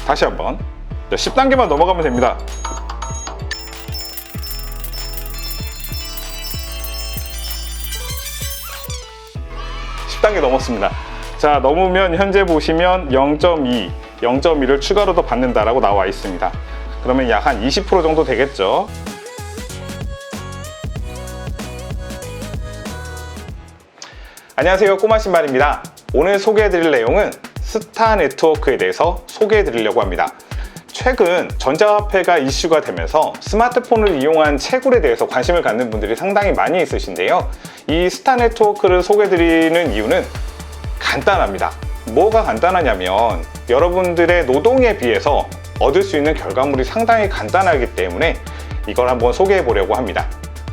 다시 한번 10단계만 넘어가면 됩니다. 단계 넘었습니다. 자, 넘으면 현재 보시면 0.2, 0.2를 추가로 더 받는다라고 나와 있습니다. 그러면 약 한 20% 정도 되겠죠. 안녕하세요, 꼬마 신발입니다. 오늘 소개해드릴 내용은 스타 네트워크에 대해서 소개해드리려고 합니다. 최근 전자화폐가 이슈가 되면서 스마트폰을 이용한 채굴에 대해서 관심을 갖는 분들이 상당히 많이 있으신데요. 이 스타 네트워크를 소개해드리는 이유는 간단합니다. 뭐가 간단하냐면 여러분들의 노동에 비해서 얻을 수 있는 결과물이 상당히 간단하기 때문에 이걸 한번 소개해 보려고 합니다.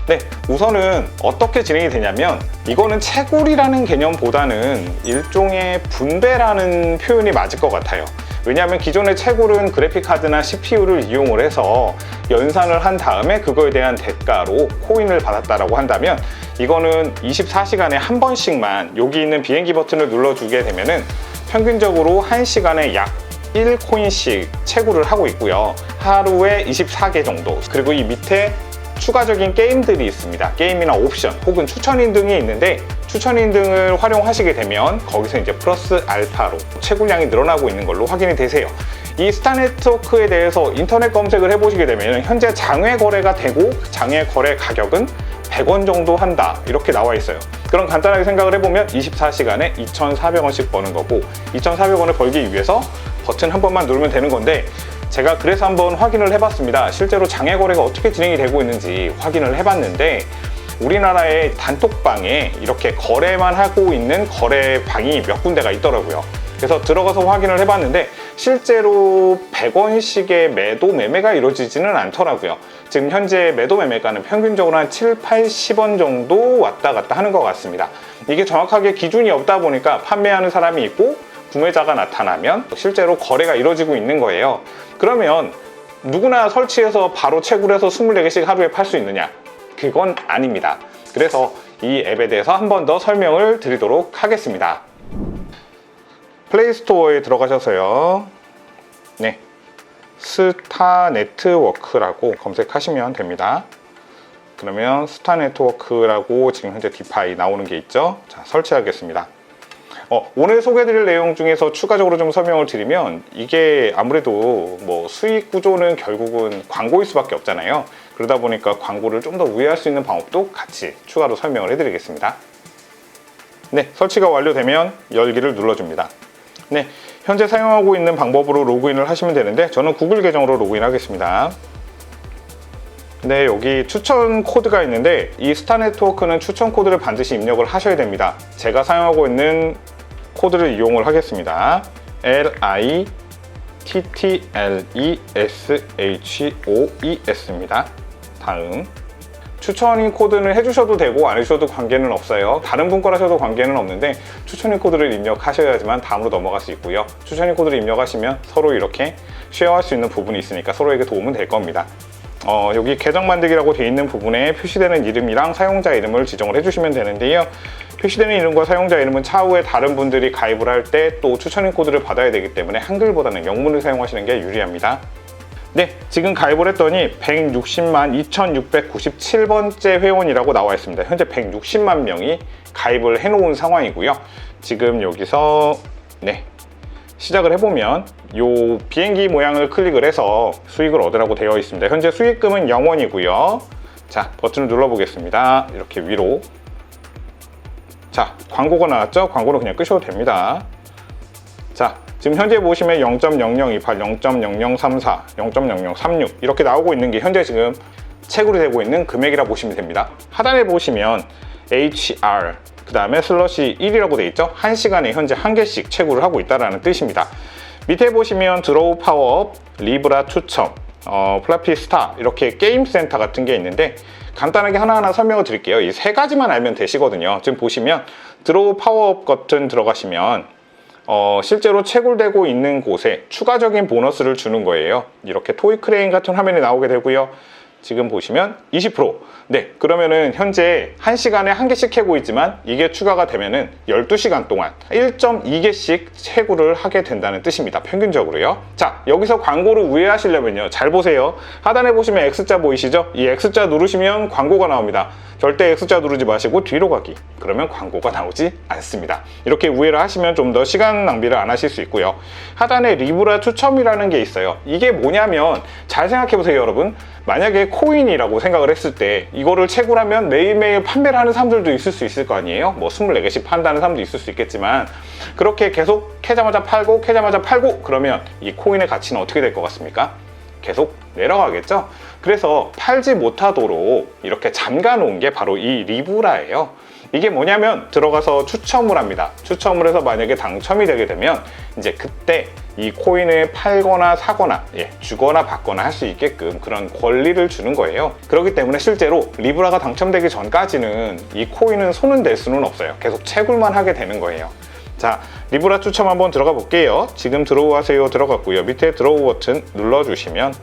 네, 우선은 어떻게 진행이 되냐면 이거는 채굴이라는 개념보다는 일종의 분배라는 표현이 맞을 것 같아요. 왜냐하면 기존의 채굴은 그래픽카드나 CPU를 이용을 해서 연산을 한 다음에 그거에 대한 대가로 코인을 받았다라고 한다면 이거는 24시간에 한 번씩만 여기 있는 비행기 버튼을 눌러주게 되면은 평균적으로 1시간에 약 1코인씩 채굴을 하고 있고요. 하루에 24개 정도. 그리고 이 밑에 추가적인 게임들이 있습니다. 게임이나 옵션 혹은 추천인 등이 있는데 추천인 등을 활용하시게 되면 거기서 이제 플러스 알파로 채굴량이 늘어나고 있는 걸로 확인이 되세요. 이 스타 네트워크에 대해서 인터넷 검색을 해보시게 되면 현재 장외 거래가 되고 장외 거래 가격은 100원 정도 한다 이렇게 나와 있어요. 그럼 간단하게 생각을 해보면 24시간에 2,400원씩 버는 거고 2,400원을 벌기 위해서 버튼 한 번만 누르면 되는 건데 제가 그래서 한번 확인을 해봤습니다. 실제로 장외 거래가 어떻게 진행이 되고 있는지 확인을 해봤는데 우리나라의 단톡방에 이렇게 거래만 하고 있는 거래방이 몇 군데가 있더라고요. 그래서 들어가서 확인을 해봤는데 실제로 100원씩의 매도 매매가 이루어지지는 않더라고요. 지금 현재 매도 매매가는 평균적으로 한 7, 80원 정도 왔다 갔다 하는 것 같습니다. 이게 정확하게 기준이 없다 보니까 판매하는 사람이 있고 구매자가 나타나면 실제로 거래가 이루어지고 있는 거예요. 그러면 누구나 설치해서 바로 채굴해서 24개씩 하루에 팔 수 있느냐? 그건 아닙니다. 그래서 이 앱에 대해서 한 번 더 설명을 드리도록 하겠습니다. 플레이스토어에 들어가셔서요. 네, 스타 네트워크라고 검색하시면 됩니다. 그러면 스타 네트워크라고 지금 현재 디파이 나오는 게 있죠. 자, 설치하겠습니다. 오늘 소개해드릴 내용 중에서 추가적으로 좀 설명을 드리면 이게 아무래도 뭐 수익 구조는 결국은 광고일 수밖에 없잖아요. 그러다 보니까 광고를 좀 더 우회할 수 있는 방법도 같이 추가로 설명을 해드리겠습니다. 네, 설치가 완료되면 열기를 눌러줍니다. 네, 현재 사용하고 있는 방법으로 로그인을 하시면 되는데 저는 구글 계정으로 로그인 하겠습니다. 네, 여기 추천 코드가 있는데 이 스타 네트워크는 추천 코드를 반드시 입력을 하셔야 됩니다. 제가 사용하고 있는 코드를 이용을 하겠습니다. LITTLESHOES입니다. 다음 추천인 코드는 해주셔도 되고 안 해주셔도 관계는 없어요. 다른 분 거라셔도 관계는 없는데 추천인 코드를 입력하셔야지만 다음으로 넘어갈 수 있고요. 추천인 코드를 입력하시면 서로 이렇게 쉐어할 수 있는 부분이 있으니까 서로에게 도움은 될 겁니다. 여기 계정 만들기라고 되어 있는 부분에 표시되는 이름이랑 사용자 이름을 지정을 해주시면 되는데요. 표시되는 이름과 사용자 이름은 차후에 다른 분들이 가입을 할 때 또 추천인 코드를 받아야 되기 때문에 한글보다는 영문을 사용하시는 게 유리합니다. 네, 지금 가입을 했더니 160만 2697번째 회원이라고 나와 있습니다. 현재 160만 명이 가입을 해놓은 상황이고요. 지금 여기서 네, 시작을 해보면 요 비행기 모양을 클릭을 해서 수익을 얻으라고 되어 있습니다. 현재 수익금은 0원이고요. 자, 버튼을 눌러보겠습니다. 이렇게 위로. 자, 광고가 나왔죠? 광고는 그냥 끄셔도 됩니다. 자, 지금 현재 보시면 0.0028, 0.0034, 0.0036 이렇게 나오고 있는 게 현재 지금 채굴이 되고 있는 금액이라 보시면 됩니다. 하단에 보시면 HR 그 다음에 슬러시 1이라고 되어 있죠. 1시간에 현재 1개씩 채굴을 하고 있다는 뜻입니다. 밑에 보시면 드로우 파워업, 리브라 추첨, 플라피 스타 이렇게 게임 센터 같은 게 있는데 간단하게 하나하나 설명을 드릴게요. 이 세 가지만 알면 되시거든요. 지금 보시면 드로우 파워업 버튼 들어가시면 실제로 채굴되고 있는 곳에 추가적인 보너스를 주는 거예요. 이렇게 토이 크레인 같은 화면이 나오게 되고요. 지금 보시면 20%. 네, 그러면은 현재 1시간에 1개씩 캐고 있지만 이게 추가가 되면은 12시간 동안 1.2개씩 채굴을 하게 된다는 뜻입니다. 평균적으로요. 자, 여기서 광고를 우회하시려면요. 잘 보세요. 하단에 보시면 X자 보이시죠? 이 X자 누르시면 광고가 나옵니다. 절대 X자 누르지 마시고 뒤로 가기. 그러면 광고가 나오지 않습니다. 이렇게 우회를 하시면 좀 더 시간 낭비를 안 하실 수 있고요. 하단에 리브라 추첨이라는 게 있어요. 이게 뭐냐면 잘 생각해 보세요, 여러분. 만약에 코인이라고 생각을 했을 때 이거를 채굴하면 매일매일 판매를 하는 사람들도 있을 수 있을 거 아니에요. 뭐 24개씩 판다는 사람도 있을 수 있겠지만 그렇게 계속 캐자마자 팔고 그러면 이 코인의 가치는 어떻게 될 것 같습니까? 계속 내려가겠죠. 그래서 팔지 못하도록 이렇게 잠가 놓은 게 바로 이 리브라예요. 이게 뭐냐면 들어가서 추첨을 합니다. 추첨을 해서 만약에 당첨이 되게 되면 이제 그때 이 코인을 팔거나 사거나 주거나 받거나 할 수 있게끔 그런 권리를 주는 거예요. 그렇기 때문에 실제로 리브라가 당첨되기 전까지는 이 코인은 손은 댈 수는 없어요. 계속 채굴만 하게 되는 거예요. 자, 리브라 추첨 한번 들어가 볼게요. 지금 들어오 하세요 들어갔고요. 밑에 들어오 버튼 눌러주시면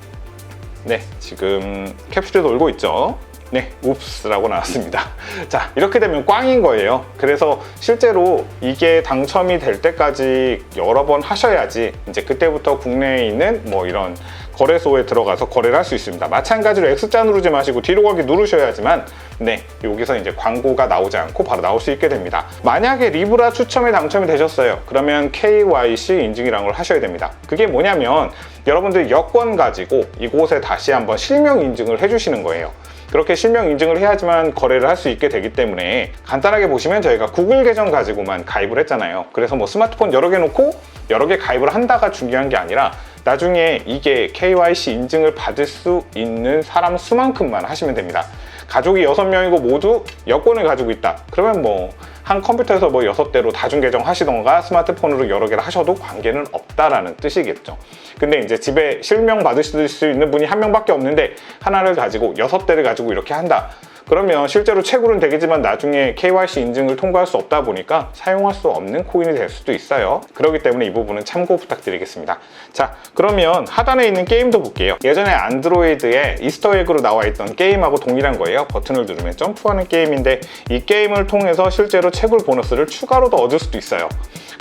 네, 지금 캡슐이 돌고 있죠. 네, 웁스라고 나왔습니다. 자, 이렇게 되면 꽝인 거예요. 그래서 실제로 이게 당첨이 될 때까지 여러 번 하셔야지 이제 그때부터 국내에 있는 뭐 이런 거래소에 들어가서 거래를 할 수 있습니다. 마찬가지로 X자 누르지 마시고 뒤로 가기 누르셔야지만 네, 여기서 이제 광고가 나오지 않고 바로 나올 수 있게 됩니다. 만약에 리브라 추첨에 당첨이 되셨어요. 그러면 KYC 인증이라는 걸 하셔야 됩니다. 그게 뭐냐면 여러분들 여권 가지고 이곳에 다시 한번 실명 인증을 해주시는 거예요. 그렇게 실명 인증을 해야지만 거래를 할 수 있게 되기 때문에 간단하게 보시면 저희가 구글 계정 가지고만 가입을 했잖아요. 그래서 뭐 스마트폰 여러 개 놓고 여러 개 가입을 한다가 중요한 게 아니라 나중에 이게 KYC 인증을 받을 수 있는 사람 수만큼만 하시면 됩니다. 가족이 6명이고 모두 여권을 가지고 있다. 그러면 뭐 한 컴퓨터에서 뭐 6대로 다중 계정 하시던가 스마트폰으로 여러 개를 하셔도 관계는 없다라는 뜻이겠죠. 근데 이제 집에 실명 받으실 수 있는 분이 한 명밖에 없는데 하나를 가지고 6대를 가지고 이렇게 한다. 그러면 실제로 채굴은 되겠지만 나중에 KYC 인증을 통과할 수 없다 보니까 사용할 수 없는 코인이 될 수도 있어요. 그렇기 때문에 이 부분은 참고 부탁드리겠습니다. 자, 그러면 하단에 있는 게임도 볼게요. 예전에 안드로이드에 이스터에그로 나와 있던 게임하고 동일한 거예요. 버튼을 누르면 점프하는 게임인데 이 게임을 통해서 실제로 채굴 보너스를 추가로도 얻을 수도 있어요.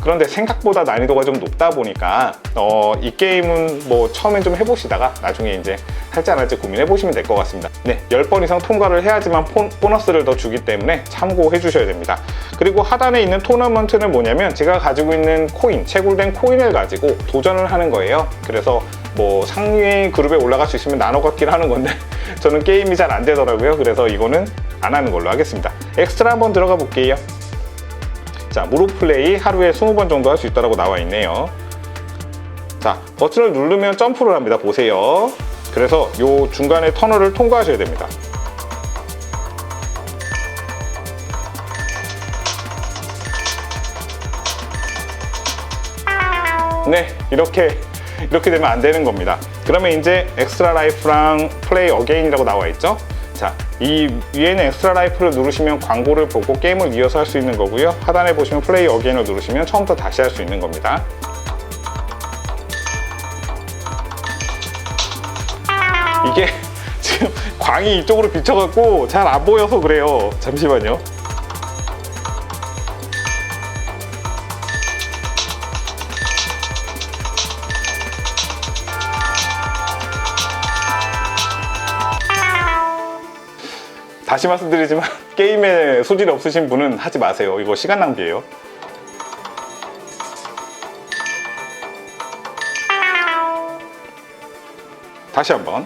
그런데 생각보다 난이도가 좀 높다 보니까 이 게임은 뭐 처음엔 좀 해보시다가 나중에 이제 할지 안 할지 고민해 보시면 될 것 같습니다. 네, 10번 이상 통과를 해야지만 보너스를 더 주기 때문에 참고해 주셔야 됩니다. 그리고 하단에 있는 토너먼트는 뭐냐면 제가 가지고 있는 코인, 채굴된 코인을 가지고 도전을 하는 거예요. 그래서 뭐 상위 그룹에 올라갈 수 있으면 나눠 갖기를 하는 건데 저는 게임이 잘 안 되더라고요. 그래서 이거는 안 하는 걸로 하겠습니다. 엑스트라 한번 들어가 볼게요. 자, 무료 플레이 하루에 20번 정도 할 수 있다고 나와 있네요. 자, 버튼을 누르면 점프를 합니다. 보세요. 그래서 요 중간에 터널을 통과하셔야 됩니다. 네, 이렇게 되면 안 되는 겁니다. 그러면 이제 엑스트라 라이프랑 플레이 어게인이라고 나와 있죠. 자, 이 위에는 엑스트라 라이프를 누르시면 광고를 보고 게임을 이어서 할 수 있는 거고요. 하단에 보시면 플레이 어게인을 누르시면 처음부터 다시 할 수 있는 겁니다. 이게 지금 광이 이쪽으로 비쳐갖고 잘 안 보여서 그래요. 잠시만요. 다시 말씀드리지만 게임에 소질이 없으신 분은 하지 마세요. 이거 시간 낭비예요. 다시 한번.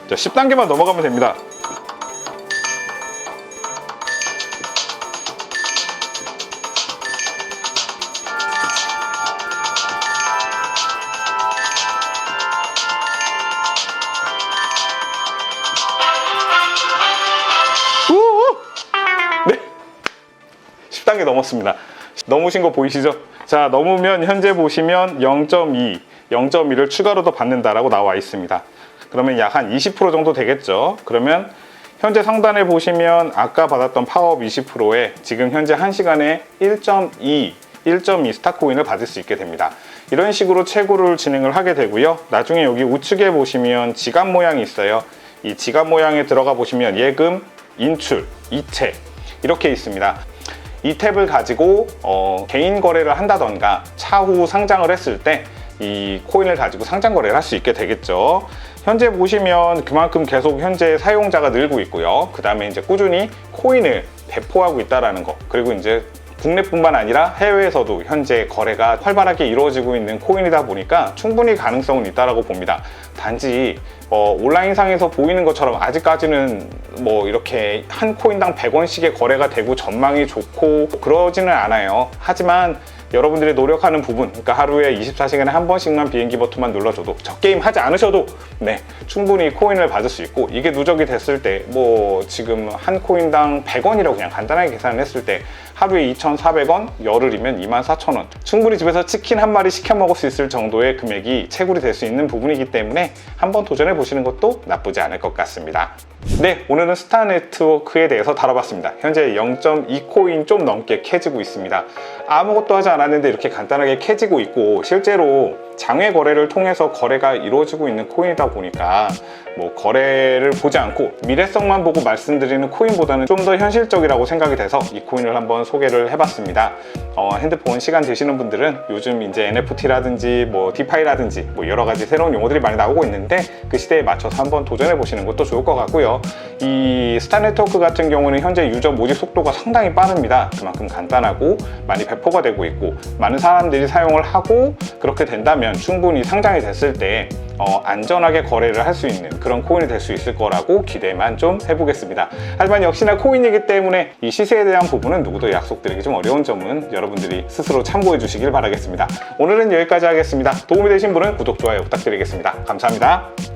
자, 10단계만 넘어가면 됩니다. 네, 10단계 넘었습니다. 넘으신 거 보이시죠? 자, 넘으면 현재 보시면 0.2를 추가로 더 받는다라고 나와 있습니다. 그러면 약 한 20% 정도 되겠죠. 그러면 현재 상단에 보시면 아까 받았던 파워업 20%에 지금 현재 1시간에 1.2 스타코인을 받을 수 있게 됩니다. 이런 식으로 채굴을 진행을 하게 되고요. 나중에 여기 우측에 보시면 지갑 모양이 있어요. 이 지갑 모양에 들어가 보시면 예금, 인출, 이체 이렇게 있습니다. 이 탭을 가지고 개인 거래를 한다던가 차후 상장을 했을 때 이 코인을 가지고 상장 거래를 할 수 있게 되겠죠. 현재 보시면 그만큼 계속 현재 사용자가 늘고 있고요. 그 다음에 이제 꾸준히 코인을 배포하고 있다라는 거, 그리고 이제 국내뿐만 아니라 해외에서도 현재 거래가 활발하게 이루어지고 있는 코인이다 보니까 충분히 가능성은 있다라고 봅니다. 단지 온라인상에서 보이는 것처럼 아직까지는 뭐 이렇게 한 코인당 100원씩의 거래가 되고 전망이 좋고 그러지는 않아요. 하지만 여러분들이 노력하는 부분, 그러니까 하루에 24시간에 한 번씩만 비행기 버튼만 눌러줘도, 저 게임 하지 않으셔도 충분히 코인을 받을 수 있고, 이게 누적이 됐을 때 뭐 지금 한 코인당 100원이라고 그냥 간단하게 계산을 했을 때 하루에 2,400원, 열흘이면 24,000원, 충분히 집에서 치킨 한 마리 시켜 먹을 수 있을 정도의 금액이 채굴이 될 수 있는 부분이기 때문에 한번 도전해 보시는 것도 나쁘지 않을 것 같습니다. 네, 오늘은 스타 네트워크에 대해서 다뤄봤습니다. 현재 0.2코인 좀 넘게 캐지고 있습니다. 아무것도 하지 않았는데 이렇게 간단하게 캐지고 있고, 실제로 장외 거래를 통해서 거래가 이루어지고 있는 코인이다 보니까 뭐 거래를 보지 않고 미래성만 보고 말씀드리는 코인보다는 좀 더 현실적이라고 생각이 돼서 이 코인을 한번 소개를 해봤습니다. 핸드폰 시간 되시는 분들은 요즘 이제 NFT라든지 뭐 디파이라든지 뭐 여러 가지 새로운 용어들이 많이 나오고 있는데, 그 시대에 맞춰서 한번 도전해 보시는 것도 좋을 것 같고요. 이 스타 네트워크 같은 경우는 현재 유저 모집 속도가 상당히 빠릅니다. 그만큼 간단하고 많이 배포가 되고 있고 많은 사람들이 사용을 하고, 그렇게 된다면 충분히 상장이 됐을 때 안전하게 거래를 할 수 있는 그런 코인이 될 수 있을 거라고 기대만 좀 해보겠습니다. 하지만 역시나 코인이기 때문에 이 시세에 대한 부분은 누구도 약속드리기 좀 어려운 점은 여러분들이 스스로 참고해 주시길 바라겠습니다. 오늘은 여기까지 하겠습니다. 도움이 되신 분은 구독, 좋아요 부탁드리겠습니다. 감사합니다.